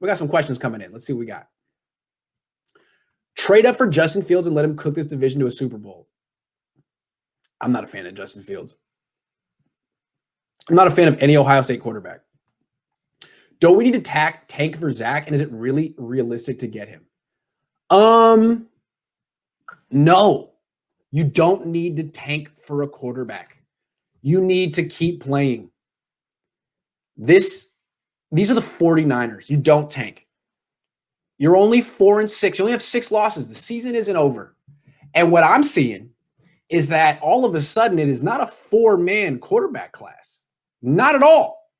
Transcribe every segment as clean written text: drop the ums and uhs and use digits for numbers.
We got some questions coming in. Let's see what we got. Trade up for Justin Fields and let him cook this division to a Super Bowl. I'm not a fan of Justin Fields. I'm not a fan of any Ohio State quarterback. Don't we need to tank for Zach? And is it really realistic to get him? No. You don't need to tank for a quarterback. You need to keep playing. These are the 49ers. You don't tank. You're only 4-6. You only have 6 losses. The season isn't over. And what I'm seeing is that all of a sudden it is not a 4-man quarterback class. Not at all.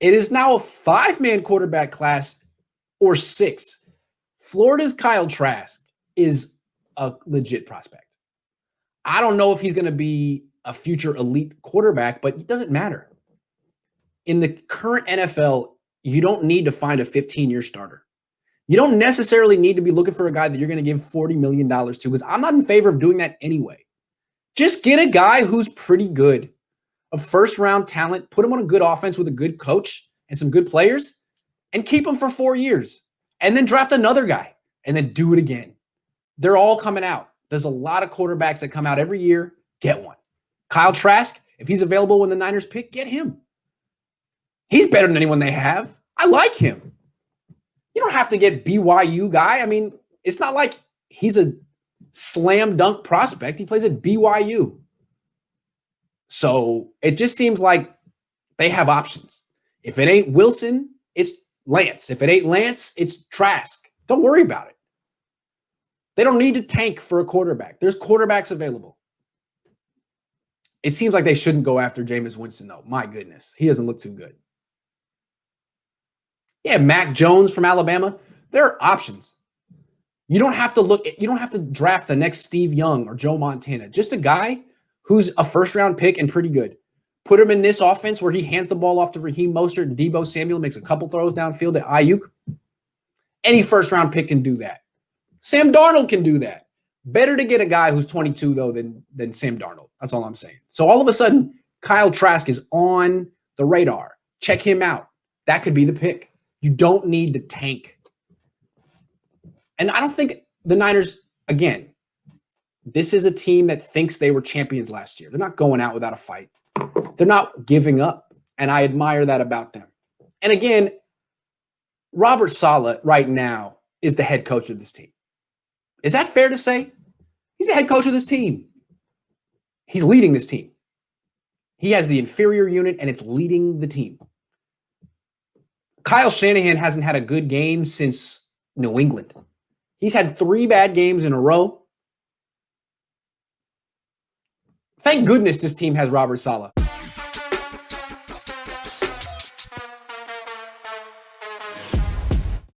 It is now a 5-man quarterback class or 6. Florida's Kyle Trask is a legit prospect. I don't know if he's going to be a future elite quarterback, but it doesn't matter. In the current NFL, you don't need to find a 15-year starter. You don't necessarily need to be looking for a guy that you're going to give $40 million to, because I'm not in favor of doing that anyway. Just get a guy who's pretty good, a first-round talent, put him on a good offense with a good coach and some good players, and keep him for 4 years. And then draft another guy, and then do it again. They're all coming out. There's a lot of quarterbacks that come out every year. Get one. Kyle Trask, if he's available when the Niners pick, get him. He's better than anyone they have. I like him. You don't have to get BYU guy. I mean, it's not like he's a slam dunk prospect. He plays at BYU. So it just seems like they have options. If it ain't Wilson, it's Lance. If it ain't Lance, it's Trask. Don't worry about it. They don't need to tank for a quarterback. There's quarterbacks available. It seems like they shouldn't go after Jameis Winston, though. My goodness. He doesn't look too good. Yeah, Mac Jones from Alabama. There are options. You don't have to draft the next Steve Young or Joe Montana. Just a guy who's a first-round pick and pretty good. Put him in this offense where he hands the ball off to Raheem Mostert and Deebo Samuel, makes a couple throws downfield at Ayuk. Any first-round pick can do that. Sam Darnold can do that. Better to get a guy who's 22, though, than Sam Darnold. That's all I'm saying. So all of a sudden, Kyle Trask is on the radar. Check him out. That could be the pick. You don't need to tank. And I don't think the Niners, again, this is a team that thinks they were champions last year. They're not going out without a fight. They're not giving up. And I admire that about them. And again, Robert Saleh right now is the head coach of this team. Is that fair to say? He's the head coach of this team. He's leading this team. He has the inferior unit, and it's leading the team. Kyle Shanahan hasn't had a good game since New England. He's had 3 bad games in a row. Thank goodness this team has Robert Saleh.